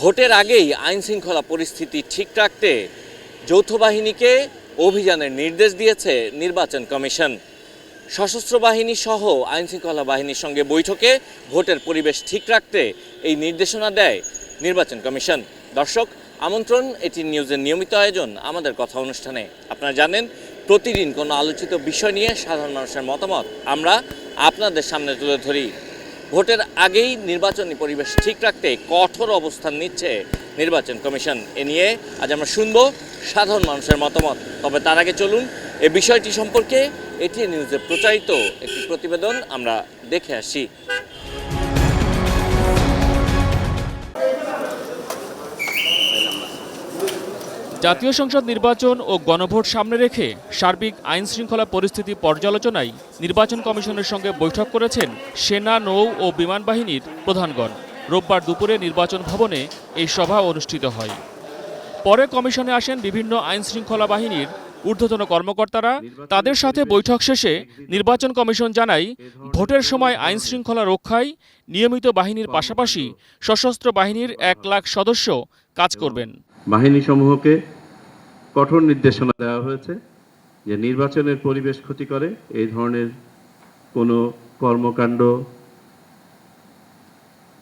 ভোটের আগেই আইনশৃঙ্খলা পরিস্থিতি ঠিক রাখতে যৌথ বাহিনীকে অভিযানের নির্দেশ দিয়েছে নির্বাচন কমিশন। সশস্ত্র বাহিনী সহ আইনশৃঙ্খলা বাহিনীর সঙ্গে বৈঠকে ভোটের পরিবেশ ঠিক রাখতে এই নির্দেশনা দেয় নির্বাচন কমিশন। দর্শক, আমন্ত্রণ এটি নিউজের নিয়মিত আয়োজন আমাদের কথা অনুষ্ঠানে। আপনারা জানেন, প্রতিদিন কোনো আলোচিত বিষয় নিয়ে সাধারণ মানুষের মতামত আমরা আপনাদের সামনে তুলে ধরি। ভোটের আগেই নির্বাচনী পরিবেশ ঠিক রাখতে কঠোর অবস্থান নিচ্ছে নির্বাচন কমিশন। এ নিয়ে আজ আমরা শুনব সাধারণ মানুষের মতামত। তবে তার আগে চলুন এই বিষয়টি সম্পর্কে এটি নিউজে প্রচারিত একটি প্রতিবেদন আমরা দেখে আসি। জাতীয় সংসদ নির্বাচন ও গণভোট সামনে রেখে সার্বিক আইন শৃঙ্খলা পরিস্থিতি পর্যালোচনায় নির্বাচন কমিশনের সঙ্গে বৈঠক করেছেন সেনা, নৌ ও বিমান বাহিনীর প্রধানগণ। রোববার দুপুরে নির্বাচন ভবনে এই সভা অনুষ্ঠিত হয়। পরে কমিশনে আসেন বিভিন্ন আইন শৃঙ্খলা বাহিনীর ঊর্ধ্বতন কর্মকর্তারা। তাদের সাথে বৈঠক শেষে নির্বাচন কমিশন জানায়, ভোটের সময় আইন শৃঙ্খলা রক্ষায় নিয়মিত বাহিনীর পাশাপাশি সশস্ত্র বাহিনীর 1 লাখ সদস্য কাজ করবেন। বাহিনী সমূহকে কঠোর নির্দেশনা দেওয়া হয়েছে যে নির্বাচনের পরিবেশ ক্ষতি করে এই ধরনের কোনো কর্মকাণ্ড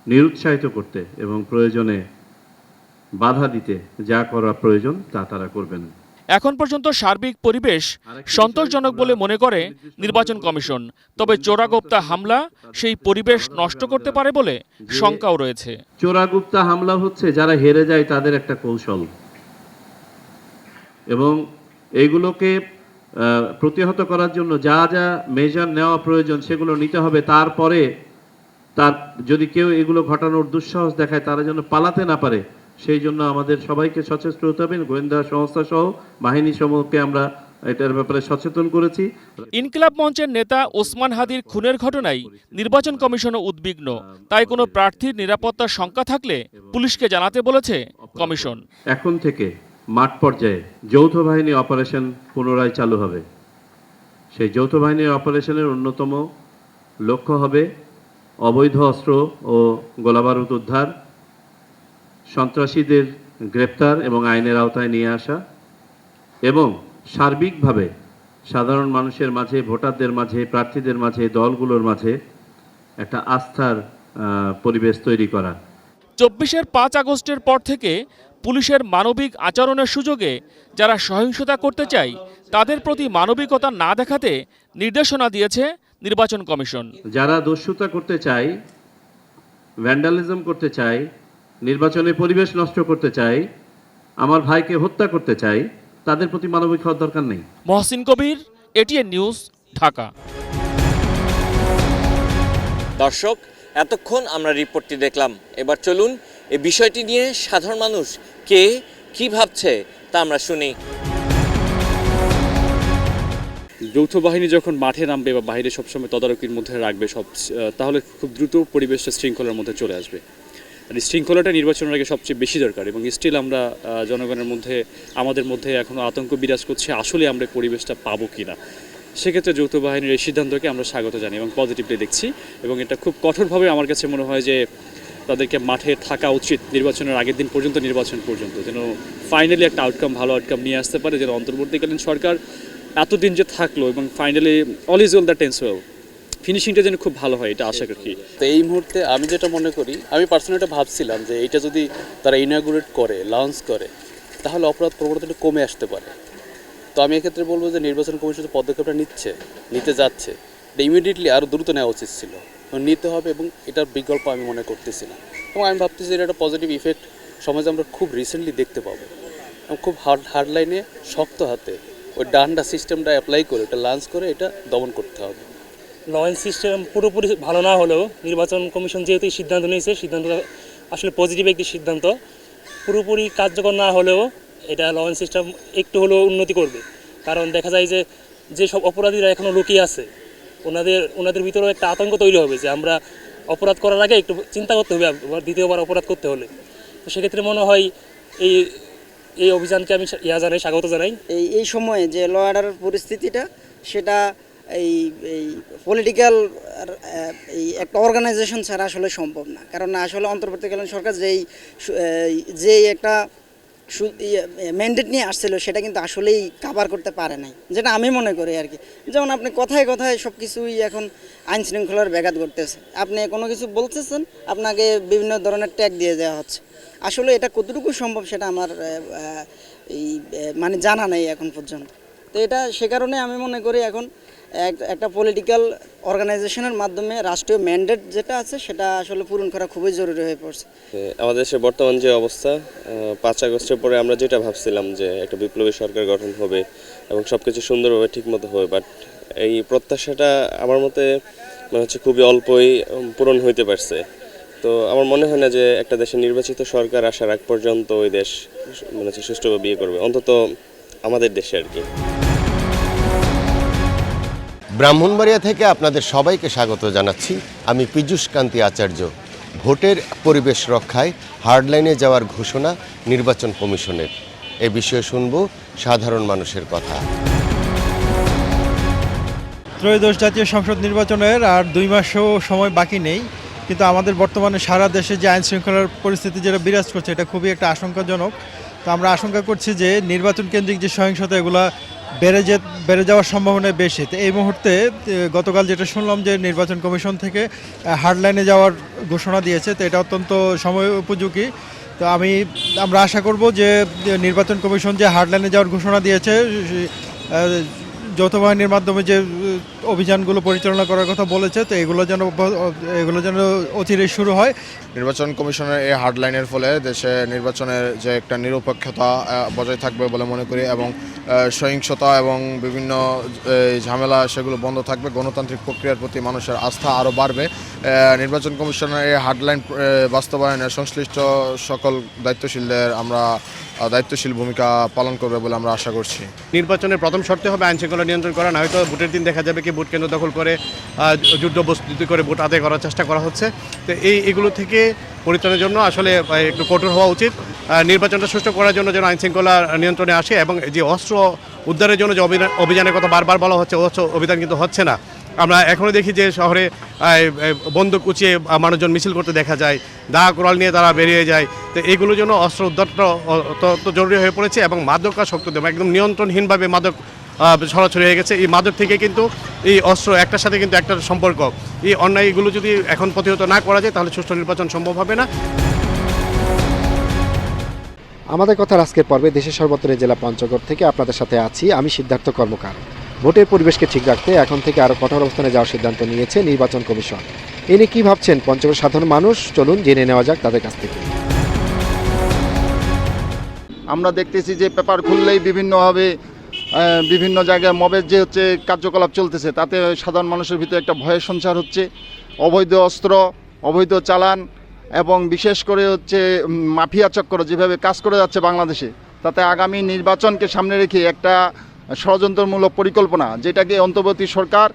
নিরুৎসাহিত করতে এবং প্রয়োজনে বাধা দিতে যা করা প্রয়োজন তা তারা করবেন। এখন পর্যন্ত সার্বিক পরিবেশ সন্তোষজনক বলে মনে করে নির্বাচন কমিশন। তবে চোরাগোপ্তা হামলা সেই পরিবেশ নষ্ট করতে পারে বলে শঙ্কাও রয়েছে। চোরাগুপ্তা হামলা হচ্ছে যারা হেরে যায় তাদের একটা কৌশল, এবং এইগুলোকে প্রতিহত করার জন্য যা যা মেজার নেওয়া প্রয়োজন সেগুলো নিতে হবে। তারপরে তার যদি কেউ এগুলো ঘটানোর দুঃসাহস দেখায় তারা যেন পালাতে না পারে, সেই জন্য আমাদের সবাইকে সচেষ্ট হতে হবে। গোয়েন্দা সংস্থা সহ বাহিনী সমূহকে আমরা এটার ব্যাপারে সচেতন করেছি। ইনকিলাব মঞ্চের নেতা ওসমান হাদির খুনের ঘটনায় নির্বাচন কমিশনও উদ্বিগ্ন। তাই কোনো প্রার্থীর নিরাপত্তার শঙ্কা থাকলে পুলিশকে জানাতে বলেছে কমিশন। এখন থেকে মাঠ পর্যায়ে যৌথ বাহিনী অপারেশন পুনরায় চালু হবে। সেই যৌথ বাহিনীর অপারেশনের অন্যতম লক্ষ্য হবে অবৈধ অস্ত্র ও গোলাবারুদ উদ্ধার, সন্ত্রাসীদের গ্রেপ্তার এবং আইনের আওতায় নিয়ে আসা, এবং সার্বিকভাবে সাধারণ মানুষের মাঝে, ভোটারদের মাঝে, প্রার্থীদের মাঝে, দলগুলোর মাঝে একটা আস্থার পরিবেশ তৈরি করা। 24-এর 5 আগস্টের পর থেকে পুলিশের মানবিক আচরণের সুযোগে যারা সহিংসতা করতে চায় তাদের প্রতি মানবিকতা না দেখাতে নির্দেশনা দিয়েছে নির্বাচন কমিশন। যারা দস্যুতা করতে চায়, ভ্যান্ডালিজম করতে চায়, নির্বাচনের পরিবেশ নষ্ট করতে চায়, আমার ভাইকে হত্যা করতে চায়, তাদের প্রতি মানবিক হওয়ার দরকার নেই। মহসিন কবির, এটিএন নিউজ, ঢাকা। দর্শক, এতক্ষণ আমরা রিপোর্টটি দেখলাম। এবার চলুন এই বিষয়টি নিয়ে সাধারণ মানুষ কি ভাবছে তা আমরা শুনি। যৌথ বাহিনী যখন মাঠে নামবে বা বাইরে সবসময় তদারকির মধ্যে রাখবে তাহলে খুব দ্রুত পরিবেশটা শৃঙ্খলার মধ্যে চলে আসবে। আর এই শৃঙ্খলাটা নির্বাচনের আগে সবচেয়ে বেশি দরকার, এবং স্টিল আমরা জনগণের মধ্যে, আমাদের মধ্যে এখনও আতঙ্ক বিরাজ করছে আসলে আমরা পরিবেশটা পাবো কিনা। সেক্ষেত্রে যৌথ বাহিনীর এই সিদ্ধান্তকে আমরা স্বাগত জানি এবং পজিটিভলি দেখছি, এবং এটা খুব কঠোরভাবে আমার কাছে মনে হয় যে তাদেরকে মাঠে থাকা উচিত নির্বাচনের আগের দিন পর্যন্ত, নির্বাচন পর্যন্ত, যেন ফাইনালি একটা আউটকাম, ভালো আউটকাম নিয়ে আসতে পারে। যেন অন্তর্বর্তীকালীন সরকার এতদিন যে থাকলো এবং finally all is well that tense well, ফিনিশিংটা যেন খুব ভালো হয়, এটা আশা করি। তো এই মুহূর্তে আমি যেটা মনে করি, আমি পার্সোনালি এটা ভাবছিলাম যে এটা যদি তারা ইনাগুরেট করে, লঞ্চ করে, তাহলে অপরাধ প্রবণতাটা কমে আসতে পারে। তো আমি এক্ষেত্রে বলবো যে নির্বাচন কমিশন যে পদক্ষেপটা নিতে যাচ্ছে, এটা ইমিডিয়েটলি আরও দ্রুত নেওয়া উচিত ছিল, নিতে হবে, এবং এটার বিকল্প আমি মনে করতেছি না। এবং আমি ভাবতেছি এটা একটা পজিটিভ ইফেক্ট সমাজে আমরা খুব রিসেন্টলি দেখতে পাবো, এবং খুব হার্ড লাইনে, শক্ত হাতে ওই ডান্ডা সিস্টেমটা অ্যাপ্লাই করে, ওটা লঞ্চ করে এটা দমন করতে হবে। ল অ্যান্ড সিস্টেম পুরোপুরি ভালো না হলেও নির্বাচন কমিশন যেহেতু এই সিদ্ধান্ত নিয়েছে, সিদ্ধান্তটা আসলে পজিটিভ একটি সিদ্ধান্ত। পুরোপুরি কার্যকর না হলেও এটা ল অ্যান্ড সিস্টেম একটু হলেও উন্নতি করবে। কারণ দেখা যায় যে সব অপরাধীরা এখনও লুকিয়ে আছে, ওনাদের ভিতরেও একটা আতঙ্ক তৈরি হবে যে আমরা অপরাধ করার আগে একটু চিন্তা করতে হবে দ্বিতীয়বার অপরাধ করতে হলে। তো সেক্ষেত্রে মনে হয় এই অভিযানকে আমি স্বাগত জানাই। এই সময়ে যে ল অর্ডার পরিস্থিতিটা, সেটা এই এই পলিটিক্যাল এই একটা অর্গানাইজেশন ছাড়া আসলে সম্ভব না। কারণ আসলে অন্তর্বর্তীকালীন সরকার যেই একটা ম্যান্ডেট নিয়ে আসছিল সেটা কিন্তু আসলেই কাভার করতে পারে নাই, যেটা আমি মনে করি আর কি। যেমন আপনি কথায় কথায় সব কিছুই এখন আইন শৃঙ্খলার ব্যাঘাত ঘটতেছে। আপনি কোনো কিছু বলতেছেন, আপনাকে বিভিন্ন ধরনের ট্যাগ দিয়ে দেওয়া হচ্ছে। আসলে এটা কতটুকু সম্ভব সেটা আমার মানে জানা নেই এখন পর্যন্ত। তো এটা সে কারণে আমি মনে করি এখন একটা পলিটিক্যাল অর্গানাইজেশনের মাধ্যমে রাষ্ট্রীয় ম্যান্ডেট যেটা আছে সেটা আসলে পূরণ করা খুবই জরুরি হয়ে পড়ছে। আমাদের দেশের বর্তমান যে অবস্থা, 5 আগস্টের পরে আমরা যেটা ভাবছিলাম যে একটা বিপ্লবী সরকার গঠন হবে এবং সব কিছু সুন্দরভাবে ঠিকমতো হবে, বাট এই প্রত্যাশাটা আমার মতে মনে হচ্ছে খুবই অল্পই পূরণ হইতে পারছে। তো আমার মনে হয় না যে একটা দেশের নির্বাচিত সরকার আসার আগ পর্যন্ত ওই দেশ মনে হচ্ছে সুষ্ঠুভাবে বিয়ে করবে, অন্তত আমাদের দেশে আর কি। ব্রাহ্মণবাড়িয়া থেকে আপনাদের সবাইকে স্বাগত জানাচ্ছি। আমি পীযূষ কান্তি আচার্য। ভোটের পরিবেশ রক্ষায় হার্ডলাইনে যাওয়ার ঘোষণা নির্বাচন কমিশনের। এ বিষয়ে শুনব সাধারণ মানুষের কথা। ত্রয়োদশ জাতীয় সংসদ নির্বাচনের আর 2 মাসও সময় বাকি নেই, কিন্তু আমাদের বর্তমানে সারা দেশে যে আইন শৃঙ্খলার পরিস্থিতি যেটা বিরাজ করছে এটা খুবই একটা আশঙ্কাজনক। তো আমরা আশঙ্কা করছি যে নির্বাচন কেন্দ্রিক যে সহিংসতা এগুলো বেড়ে যাওয়ার সম্ভাবনা বেশি। তো এই মুহূর্তে গতকাল যেটা শুনলাম যে নির্বাচন কমিশন থেকে হার্ডলাইনে যাওয়ার ঘোষণা দিয়েছে, তো এটা অত্যন্ত সময় উপযোগী। তো আমরা আশা করব যে নির্বাচন কমিশন যে হার্ডলাইনে যাওয়ার ঘোষণা দিয়েছে, যৌথ বাহিনীর মাধ্যমে যে অভিযানগুলো পরিচালনা করার কথা বলেছে, তো এগুলো যেন অচিরেই শুরু হয়। নির্বাচন কমিশনের এই হার্ডলাইনের ফলে দেশে নির্বাচনের যে একটা নিরপেক্ষতা বজায় থাকবে বলে মনে করি, এবং সহিংসতা এবং বিভিন্ন ঝামেলা সেগুলো বন্ধ থাকবে। গণতান্ত্রিক প্রক্রিয়ার প্রতি মানুষের আস্থা আরও বাড়বে। নির্বাচন কমিশনের এই হার্ডলাইন বাস্তবায়নে সংশ্লিষ্ট সকল দায়িত্বশীল ভূমিকা পালন করবে বলে আমরা আশা করছি। নির্বাচনের প্রথম শর্তে হবে আইন শৃঙ্খলা নিয়ন্ত্রণ করা, না হয়তো ভোটের দিন দেখা যাবে কি ভোট কেন্দ্র দখল করে যুদ্ধবস্তুতি করে ভোট আদায় করার চেষ্টা করা হচ্ছে। তো এগুলো থেকে পরিত্রাণের জন্য আসলে একটু কঠোর হওয়া উচিত। নির্বাচনটা সুষ্ঠু করার জন্য যেন আইন শৃঙ্খলা নিয়ন্ত্রণে আসে, এবং যে অস্ত্র উদ্ধারের জন্য যে অভিযানের কথা বারবার বলা হচ্ছে, অস্ত্র অভিযান কিন্তু হচ্ছে না। আমরা এখনও দেখি যে শহরে বন্দুক উঁচিয়ে মানুষজন মিছিল করতে দেখা যায়, দা কোরাল নিয়ে তারা বেরিয়ে যায়। তো এগুলোর জন্য অস্ত্র উদ্ধারটা অত্যন্ত জরুরি হয়ে পড়েছে, এবং মাদকাসক্ত দেব একদম নিয়ন্ত্রণহীনভাবে মাদক ছড়াছড়ি হয়ে গেছে। এই মাদক থেকে কিন্তু এই অস্ত্র একটার সাথে কিন্তু একটা সম্পর্ক। এই অন্যায়গুলো যদি এখন প্রতিহত না করা যায় তাহলে সুষ্ঠু নির্বাচন সম্ভব হবে না। আমাদের কথার আজকের পর্বে দেশের সর্বত্র জেলা পঞ্চগড় থেকে আপনাদের সাথে আছি আমি সিদ্ধার্থ কর্মকার। ভোটের পরিবেশকে ঠিক রাখতে এখন থেকে আরও কঠোর অবস্থানে যাওয়ার সিদ্ধান্ত নিয়েছে নির্বাচন কমিশন। এ নিয়ে কী ভাবছেন পঞ্চগড় সাধারণ মানুষ, চলুন জেনে নেওয়া যাক তাদের কাছ থেকে। আমরা দেখতেছি যে পেপার খুললেই বিভিন্নভাবে বিভিন্ন জায়গায় মবের যে কার্যকলাপ চলতেছে, তাতে সাধারণ মানুষের ভিতরে একটা ভয়ের সঞ্চার হচ্ছে। অবৈধ অস্ত্র, অবৈধ চালান এবং বিশেষ করে মাফিয়া চক্র যেভাবে কাজ করে যাচ্ছে বাংলাদেশে, তাতে আগামী নির্বাচনকে সামনে রেখে একটা ষড়যন্ত্রমূলক পরিকল্পনা, যেটাকে অন্তর্বর্তী সরকার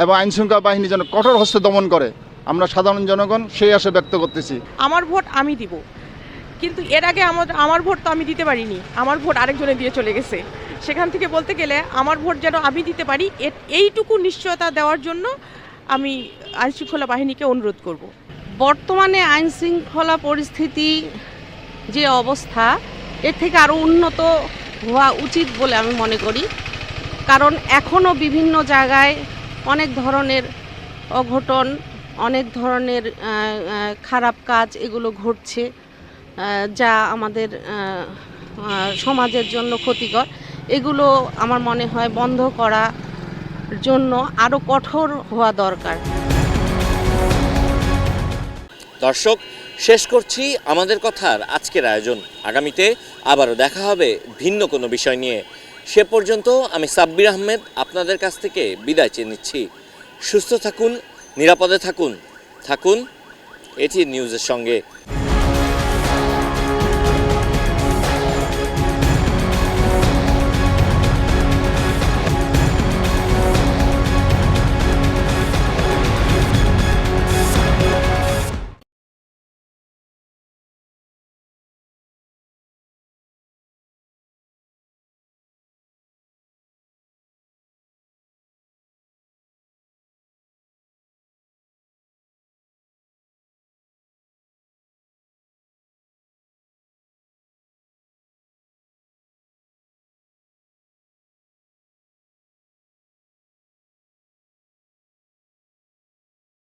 এবং আইনশৃঙ্খলা বাহিনী যেন কঠোর হস্তে দমন করে, আমরা সাধারণ জনগণ সেই আশা ব্যক্ত করতেছি। আমার ভোট আমি দিব, কিন্তু এর আগে আমার ভোট তো আমি দিতে পারিনি, আমার ভোট আরেকজনে দিয়ে চলে গেছে। সেখান থেকে বলতে গেলে আমার ভোট যেন আমি দিতে পারি, এইটুকু নিশ্চয়তা দেওয়ার জন্য আমি আইনশৃঙ্খলা বাহিনীকে অনুরোধ করব। বর্তমানে আইনশৃঙ্খলা পরিস্থিতি যে অবস্থা, এর থেকে আরও উন্নত হওয়া উচিত বলে আমি মনে করি। কারণ এখনও বিভিন্ন জায়গায় অনেক ধরনের অঘটন, অনেক ধরনের খারাপ কাজ এগুলো ঘটছে, যা আমাদের সমাজের জন্য ক্ষতিকর। এগুলো আমার মনে হয় বন্ধ করার জন্য আরও কঠোর হওয়া দরকার। দর্শক, শেষ করছি আমাদের কথার আজকের আয়োজন। আগামীতে আবারও দেখা হবে ভিন্ন কোনো বিষয় নিয়ে। সে পর্যন্ত আমি সাব্বির আহমেদ আপনাদের কাছ থেকে বিদায় চেয়ে নিচ্ছি। সুস্থ থাকুন, নিরাপদে থাকুন, এটি নিউজের সঙ্গে।